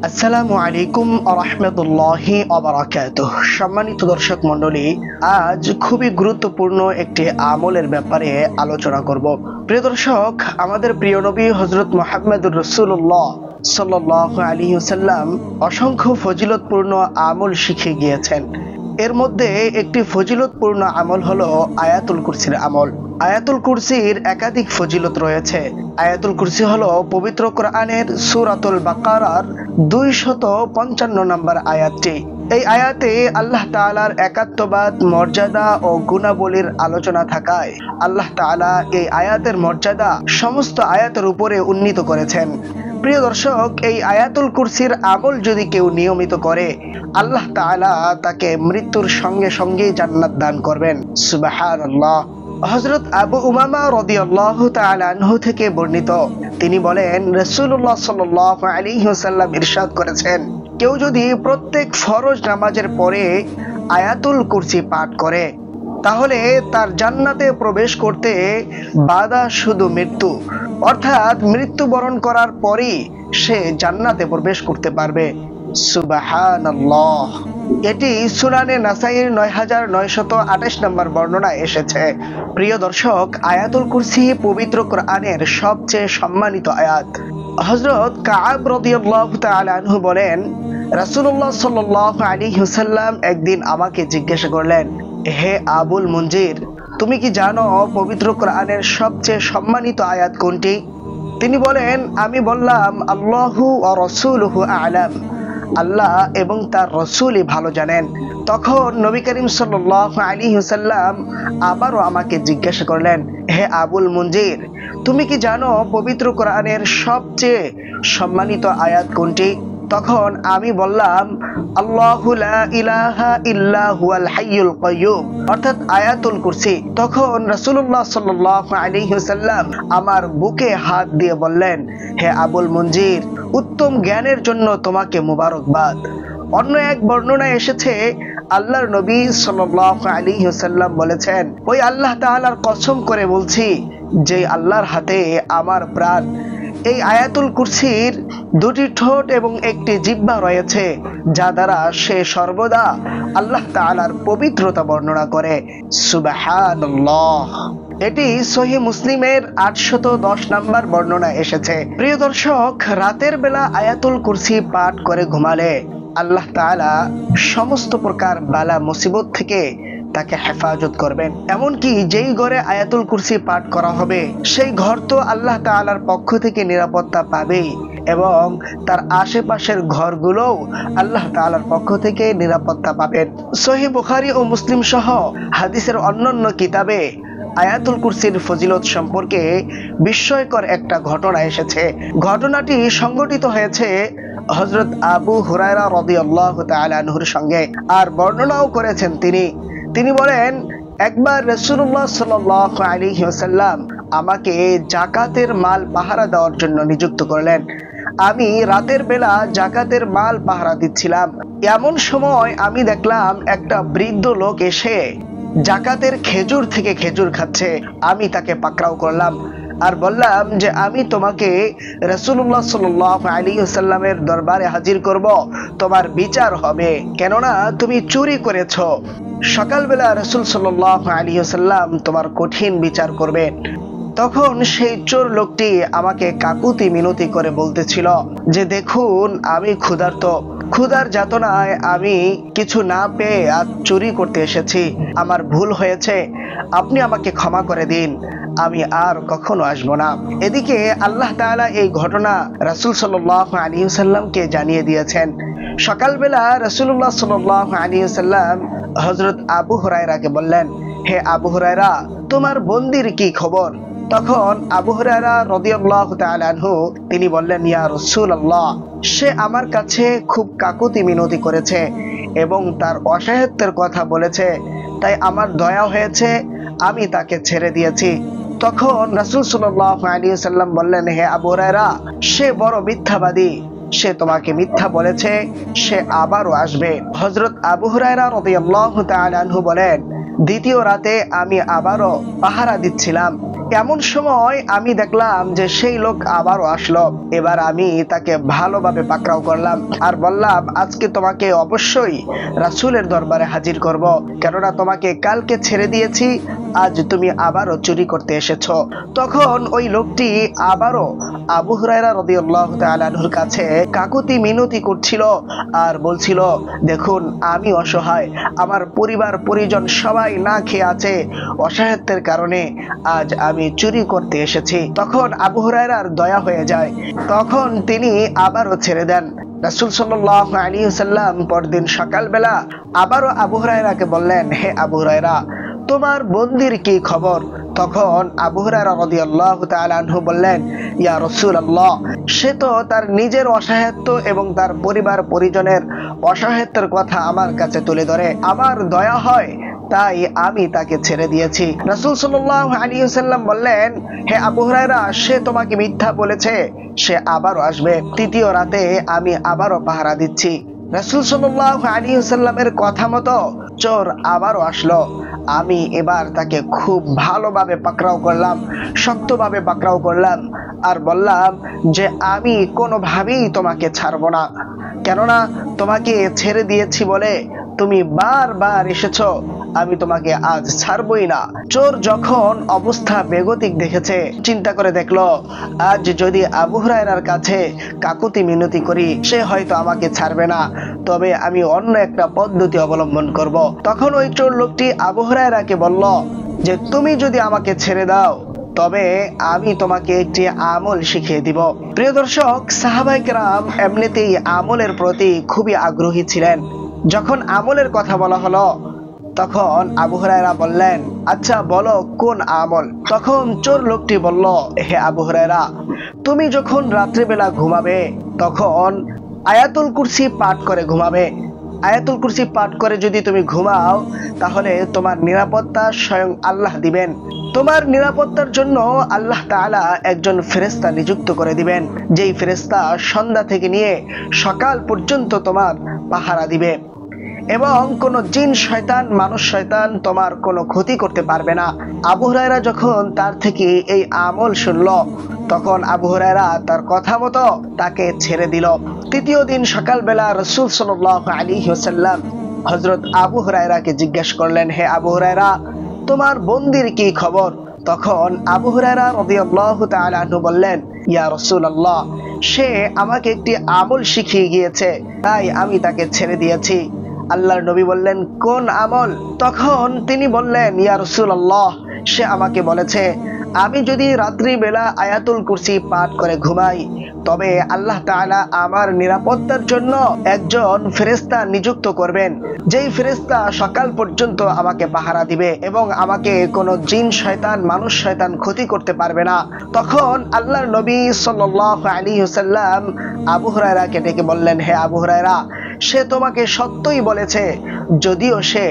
আসসালামু আলাইকুম রাহমাতুল্লাহি ওয়া বারাকাতুহু। সম্মানিত দর্শক মণ্ডলী, আজ খুবই গুরুত্বপূর্ণ একটি আমলের ব্যাপারে আলোচনা করব। প্রিয় দর্শক, আমাদের প্রিয় নবী হযরত মুহাম্মদুর রাসূলুল্লাহ সাল্লাল্লাহু আলাইহি ওয়াসাল্লাম অসংখ্য ফজিলতপূর্ণ আমল শিখিয়ে গিয়েছেন। এর মধ্যে একটি ফজিলতপূর্ণ আমল হলো আয়াতুল কুরসির আমল। আয়াতুল কুরসির একাধিক ফজিলত রয়েছে। আয়াতুল কুরসি হলো পবিত্র কোরআনের সূরাতুল বাকারার 255 নম্বর আয়াতটি। এই আয়াতে আল্লাহ তাআলার একাত্মবাদ, মর্যাদা ও গুণাবলীর আলোচনা থাকায় আল্লাহ তাআলা এই আয়াতের মর্যাদা সমস্ত আয়াতের উপরে উন্নীত করেছেন। প্রিয় দর্শক, এই আয়াতুল কুরসির আমল যদি কেউ নিয়মিত করে, আল্লাহ তাআলা তাকে মৃত্যুর সঙ্গে সঙ্গেই জান্নাত দান করবেন। সুবহানাল্লাহ। হযরত আবু উমামা রাদিয়াল্লাহু তাআলা আনহু থেকে বর্ণিত, তিনি বলেন, রাসূলুল্লাহ সাল্লাল্লাহু আলাইহি ওয়াসাল্লাম ইরশাদ করেছেন, কেউ যদি প্রত্যেক ফরজ নামাজের পরে আয়াতুল কুরসি পাঠ করে, তাহলে তার জান্নাতে প্রবেশ করতে বাধা শুধু মৃত্যু, অর্থাৎ মৃত্যুবরণ করার পরই সে জান্নাতে প্রবেশ করতে পারবে। সুবহানাল্লাহ। এটি সুনানে নাসাইর 9928 নম্বর বর্ণনায় এসেছে। প্রিয় দর্শক, আয়াতুল কুরসি পবিত্র কোরআনের সবচেয়ে সম্মানিত আয়াত। হযরত কাআব রাদিয়াল্লাহু তাআলা আনহু বলেন, রাসূলুল্লাহ সাল্লাল্লাহু আলাইহি ওয়াসাল্লাম একদিন আমাকে জিজ্ঞাসা করলেন, হে আবুল মুনজির, তুমি কি জানো পবিত্র কোরআনের সবচেয়ে সম্মানিত আয়াত কোনটি? তিনি বলেন, আমি বললাম, আল্লাহু ওয়া রাসূলুহু আ'লাম, আল্লাহ এবং তার রাসূলই ভালো জানেন। তখন নবী করিম সাল্লাল্লাহু আলাইহি ওয়াসাল্লাম আবারও আমাকে জিজ্ঞাসা করলেন, হে আবুল মুনজির, তুমি কি জানো পবিত্র কোরআনের সবচেয়ে সম্মানিত আয়াত কোনটি? তখন আমি বললাম, আল্লাহু লা ইলাহা ইল্লা হুয়াল হাইয়ুল কাইয়্যুম, অর্থাৎ আয়াতুল কুরসি। তখন রাসূলুল্লাহ সাল্লাল্লাহু আলাইহি ওয়াসাল্লাম আমার বুকে হাত দিয়ে বললেন, হে আবুল মুনজির, উত্তম জ্ঞানের জন্য তোমাকে মুবারকবাদ। অন্য এক বর্ণনায় এসেছে, আল্লাহর নবী সাল্লাল্লাহু আলাইহি ওয়াসাল্লাম বলেছেন, ওই আল্লাহ তাআলার কসম করে বলছি যে আল্লাহর হাতে আমার প্রাণ, এই আয়াতুল কুরসির দুটি ঠোঁট এবং একটি জিহ্বা রয়েছে, যা দ্বারা সে সর্বদা আল্লাহ তাআলার পবিত্রতা বর্ণনা করে। সুবহানাল্লাহ। এটি সহিহ মুসলিমের 810 নম্বর বর্ণনায় এসেছে। প্রিয় দর্শক, রাতের বেলা আয়াতুল কুরসি পাঠ করে ঘুমালে আল্লাহ তাআলা সমস্ত প্রকার বালা মুসিবত থেকে তাকে হেফাজত করবেন। এমনকি যেই ঘরে আয়াতুল কুরসি পাঠ করা হবে, সেই ঘর তো আল্লাহ তাআলার পক্ষ থেকে নিরাপত্তা পাবেই, এবং তার আশেপাশের ঘরগুলোও আল্লাহ তাআলার পক্ষ থেকে নিরাপত্তা পাবেন। সহিহ বুখারী ও মুসলিম সহ হাদিসের অন্যান্য কিতাবে আয়াতুল কুরসির ফজিলত সম্পর্কে বিস্ময়কর একটা ঘটনা এসেছে। ঘটনাটি সংঘটিত হয়েছে হযরত আবু হুরায়রা রাদিয়াল্লাহু তাআলা আনহুর সঙ্গে, আর বর্ণনাও করেছেন তিনি বলেন, একবার রাসূলুল্লাহ সাল্লাল্লাহু আলাইহি ওয়াসাল্লাম আমাকে যাকাতের মাল পাহারা দেওয়ার জন্য নিযুক্ত করলেন। আমি রাতের বেলা যাকাতের মাল পাহারা দিচ্ছিলাম। এমন সময় আমি দেখলাম একটা বৃদ্ধ লোক এসে যাকাতের খেজুর থেকে খেজুর খাচ্ছে। আমি তাকে পাকড়াও করলাম আর বললাম যে আমি তোমাকে রাসূলুল্লাহ সাল্লাল্লাহু আলাইহি ওয়াসাল্লামের দরবারে হাজির করব, তোমার বিচার হবে, কেননা তুমি চুরি করেছো। সকালবেলা রাসূল সাল্লাল্লাহু আলাইহি ওয়াসাল্লাম তোমার কঠিন বিচার করবেন। তখন সেই চোর লোকটি আমাকে কাকুতি মিনতি করে বলতেছিল যে, দেখুন, আমি ক্ষুধার যাতনায় আমি কিছু না পেয়ে আজ চুরি করতে এসেছি, আমার ভুল হয়েছে, আপনি আমাকে ক্ষমা করে দিন, আমি আর কখনো আসবো না। এদিকে আল্লাহ তাআলা এই ঘটনা রাসূল সাল্লাল্লাহু আলাইহি ওয়াসাল্লামকে জানিয়ে দিয়েছেন। সকালবেলা রাসূলুল্লাহ সাল্লাল্লাহু আলাইহি ওয়াসাল্লাম হযরত আবু হুরায়রাকে বললেন, হে আবু হুরায়রা, তোমার বন্দির কি খবর? তখন আবু হুরায়রা রাদিয়াল্লাহু তাআলা আনহু তিনি বললেন, ইয়া রাসূলুল্লাহ, সে আমার কাছে খুব কাকুতি মিনতি করেছে এবং তার অসহায়ত্বের কথা বলেছে, তাই আমার দয়া হয়েছে, আমি তাকে ছেড়ে দিয়েছি। তখন রাসূল সাল্লাল্লাহু আলাইহি ওয়াসাল্লাম বললেন, হে আবু হুরায়রা, সে বড় মিথ্যাবাদী, সে তোমাকে মিথ্যা বলেছে, সে আবারও আসবে। হযরত আবু হুরায়রা রাদিয়াল্লাহু তাআলা আনহু বলেন, দ্বিতীয় রাতে আমি আবারও পাহারা দিচ্ছিলাম। এমন সময় আমি দেখলাম যে সেই লোক আবারও আসলো। এবার আমি তাকে ভালোভাবে পাকড়াও করলাম আর বললাম, আজকে তোমাকে অবশ্যই রাসূলের দরবারে হাজির করব, কেননা তোমাকে কালকে ছেড়ে দিয়েছি, আজ তুমি আবারও চুরি করতে এসেছো। তখন ওই লোকটি আবারও আবু হুরায়রা রাদিয়াল্লাহু তাআলা আনহুর কাছে কাকুতি মিনতি করছিল আর বলছিল, দেখুন আমি অসহায়, আমার পরিবার পরিজন সবাই না খেয়ে আছে, অসহায়ত্বের কারণে আজ আমি চুরি করতে এসেছি। তখন আবু হুরায়রার দয়া হয়ে যায়, তখন তিনি আবারও ছেড়ে দেন। রাসূল সাল্লাল্লাহু আলাইহি ওয়াসাল্লাম পরদিন সকালবেলা আবারও আবু হুরায়রাকে বললেন, হে আবু হুরায়রা, তোমার বন্দির কি খবর? তখন আবু হুরায়রা রাদিয়াল্লাহু তাআলা আনহু বললেন, ইয়া রাসূলুল্লাহ, সে তো তার নিজের অসহায়ত্ব এবং তার পরিবার পরিজনের অসহায়ত্বের কথা আমার কাছে তুলে ধরে, আমার দয়া হয় তাই আমি তাকে ছেড়ে দিয়েছি। রাসূল সাল্লাল্লাহু আলাইহি ওয়াসাল্লাম বললেন, হে আবু হুরায়রা, সে তোমাকে মিথ্যা বলেছে, সে আবারও আসবে। তৃতীয় রাতে আমি আবারও পাহারা দিচ্ছি। রাসূল সাল্লাল্লাহু আলাইহি ওয়াসাল্লামের কথা মতো চোর আবারও আসলো। আমি এবার তাকে খুব ভালোভাবে পাকড়াও করলাম, শক্তভাবে পাকড়াও করলাম আর বললাম যে আমি কোনোভাবেই তোমাকে ছাড়বো না, কেননা তোমাকে ছেড়ে দিয়েছি বলে তুমি বারবার এসেছো, আমি তোমাকে আজ ছাড়বই না। চোর যখন অবস্থা বেগতিক দেখেছে, চিন্তা করে দেখলো, আজ যদি আবু হুরায়রার কাছে কাকুতি মিনতি করি সে হয়তো আমাকে ছাড়বে না, তবে আমি অন্য একটা পদ্ধতি অবলম্বন করব। তখন ওই চোর লোকটি আবু হুরায়রাকে বলল যে তুমি যদি আমাকে ছেড়ে দাও তবে আমি তোমাকে একটি আমল শিখিয়ে দিব। প্রিয় দর্শক, সাহাবায়ে কেরাম এমনিতেই আমলের প্রতি খুবই আগ্রহী ছিলেন। যখন আমলের কথা বলা হলো তখন আবু হুরায়রা বললেন, আচ্ছা বলো কোন আমল? তখন চোর লোকটি বলল, হে আবু হুরায়রা, তুমি যখন রাত্রিবেলা ঘুমাবে তখন আয়াতুল কুরসি পাঠ করে ঘুমাবে। আয়াতুল কুরসি পাঠ করে যদি তুমি ঘুমাও তাহলে তোমার নিরাপত্তা স্বয়ং আল্লাহ দিবেন। তোমার নিরাপত্তার জন্য আল্লাহ তাআলা একজন ফেরেশতা নিযুক্ত করে দিবেন, যেই ফেরেশতা সন্ধ্যা থেকে নিয়ে সকাল পর্যন্ত তোমার পাহারা দিবে এবং কোনো জিন শয়তান মানুষ শয়তান তোমার কোনো ক্ষতি করতে পারবে না। আবু হুরায়রা যখন তার থেকে এই আমল শুনল তখন আবু হুরায়রা তার কথা মতো তাকে ছেড়ে দিল। তৃতীয় দিন সকালবেলা রাসূল সাল্লাল্লাহু আলাইহি ওয়াসাল্লাম হযরত আবু হুরায়রাকে জিজ্ঞেস করলেন, হে আবু হুরায়রা, তোমার বন্দির কি খবর? তখন আবু হুরায়রা রাদিয়াল্লাহু তাআলা আনহু বললেন, ইয়া রাসূলুল্লাহ, সে আমাকে একটি আমল শিখিয়ে গিয়েছে, তাই আমি তাকে ছেড়ে দিয়েছি। আল্লাহর নবী বললেন, কোন আমল? তখন তিনি বললেন, ইয়া রাসূলুল্লাহ, সে আমাকে বলেছে আমি যদি রাত্রিবেলা আয়াতুল কুরসি পাঠ করে ঘুমাই তবে আল্লাহ তাআলা আমার নিরাপত্তার জন্য একজন ফেরেশতা নিযুক্ত করবেন, যেই ফেরেশতা সকাল পর্যন্ত আমাকে পাহারা দিবে এবং আমাকে কোনো জিন শয়তান মানুষ শয়তান ক্ষতি করতে পারবে না। তখন আল্লাহর নবী সাল্লাল্লাহু আলাইহি ওয়াসাল্লাম আবু হুরায়রাকে ডেকে বললেন, হে আবু হুরায়রা, সে তোমাকে সত্যই বলেছে, যদিও সে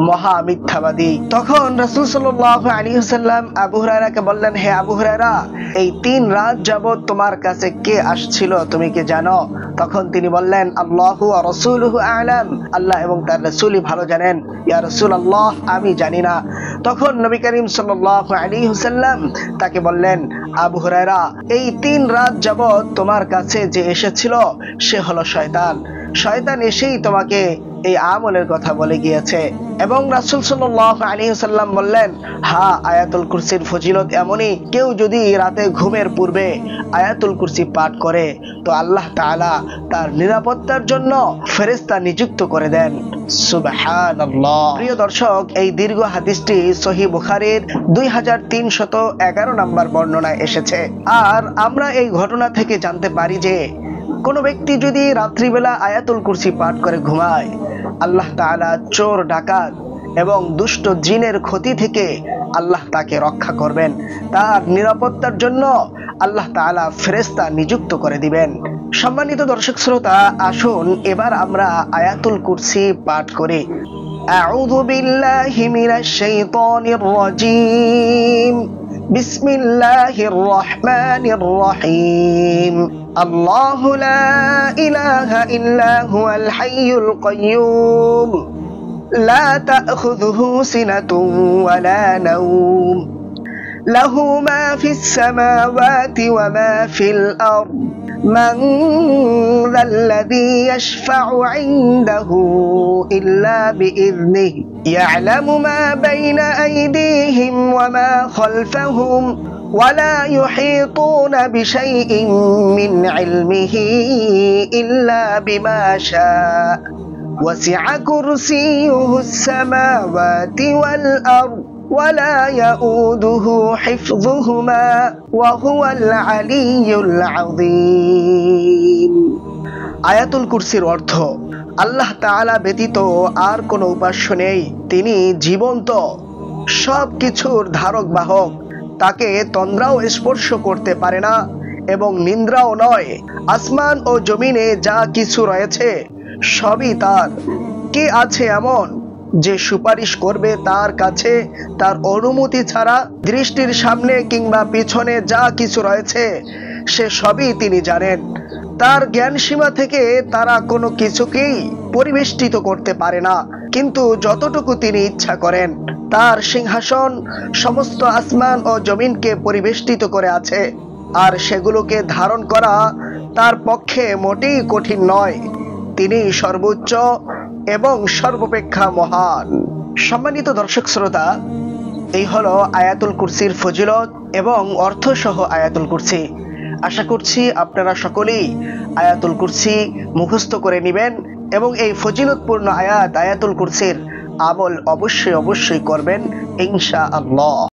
মহা মিথ্যাবাদী। তখন রাসূল সাল্লাল্লাহু আলাইহি ওয়াসাল্লাম আবু হুরায়রাকে বললেন, হে আবু হুরায়রা, এই 3 রাত যাবত তোমার কাছে কে আসছিল তুমি কি জানো? তখন তিনি বললেন, আল্লাহু ওয়া রাসূলুহু আ'লাম, আল্লাহ এবং তার রাসূলই ভালো জানেন। ইয়া রাসূলুল্লাহ, আমি জানি না। তখন নবী করিম সাল্লাল্লাহু আলাইহি ওয়াসাল্লাম তাকে বললেন, আবু হুরায়রা, এই 3 রাত যাবত তোমার কাছে যে এসেছিল সে হলো শয়তান। শয়তান এসেই তোমাকে এই আমলের কথা বলে গিয়েছে। এবং রাসূল সাল্লাল্লাহু আলাইহি ওয়াসাল্লাম বললেন, হ্যাঁ, আয়াতুল কুরসির ফজিলত এমনই, কেউ যদি রাতে ঘুমের পূর্বে আয়াতুল কুরসি পাঠ করে তো আল্লাহ তাআলা তার নিরাপত্তার জন্য ফেরেশতা নিযুক্ত করে দেন। সুবহানাল্লাহ। প্রিয় দর্শক, এই দীর্ঘ হাদিসটি সহিহ বুখারীর 2311 নম্বর বর্ণনায় এসেছে। আর আমরা এই ঘটনা থেকে জানতে পারি যে কোন ব্যক্তি যদি রাত্রিবেলা আয়াতুল কুরসি পাঠ করে ঘুমায়, আল্লাহ তাআলা চোর ডাকাত এবং দুষ্ট জিনের ক্ষতি থেকে আল্লাহ তাকে রক্ষা করবেন। তার নিরাপত্তার জন্য আল্লাহ তাআলা ফেরেশতা নিযুক্ত করে দিবেন। সম্মানিত দর্শক শ্রোতা, আসুন এবার আমরা আয়াতুল কুরসি পাঠ করি। আউযু বিল্লাহি মিনাশ শাইতানির রাজীম। বিসমিল্লাহির রহমানির রহিম। আল্লাহু লা ইলাহা ইল্লা হুয়াল হাইয়ুল কাইয়্যুম লা তা'খুযুহু সিনাতুন ওয়া লা নাওম লাহু মা ফিস সামাওয়াতি ওয়া মা ফিল আরদ মান যাল্লাযী ইয়াশফা'ু 'ইনদাহু ইল্লা বিইذনিহি ইয়া'লামু মা বাইনা আইদিহিম ওয়া মা খালফাহুম ولا يحيطون بشيء من علمه إلا بما شاء وسع كرسيه السماوات والأرض ولا يؤوده حفظهما وهو العلي العظيم আয়াতুল কুরসির অর্থ আল্লাহ তাআলা ব্যতীত আর কোনো উপাস্য নেই। তিনি জীবন্ত, সব কিছুর ধারক বাহক। তাকে তন্দ্রাও স্পর্শ করতে পারে না এবং নিন্দ্রাও নয়। আসমান ও জমিনে যা কিছু রয়েছে সবই তার। কে আছে এমন যে সুপারিশ করবে তার কাছে তার অনুমতি ছাড়া? দৃষ্টির সামনে কিংবা পিছনে যা কিছু রয়েছে সে সবই তিনি জানেন। তার জ্ঞান সীমা থেকে তারা কোনো কিছুকেই পরিবেষ্টিত করতে পারে না, কিন্তু যতটুকু তিনি ইচ্ছা করেন। তার সিংহাসন সমস্ত আসমান ও জমিনকে পরিবেষ্টিত করে আছে, আর সেগুলোকে ধারণ করা তার পক্ষে মোটেই কঠিন নয়। তিনি সর্বোচ্চ এবং সর্বাপেক্ষা মহান। সম্মানিত দর্শক শ্রোতা, এই হলো আয়াতুল কুরসির ফজিলত এবং অর্থসহ আয়াতুল কুরসি। আশা করছি আপনারা সকলেই আয়াতুল কুরসি মুখস্থ করে নেবেন এবং এই ফজিলতপূর্ণ আয়াতুল কুরসির আমল অবশ্যই করবেন ইনশাআল্লাহ।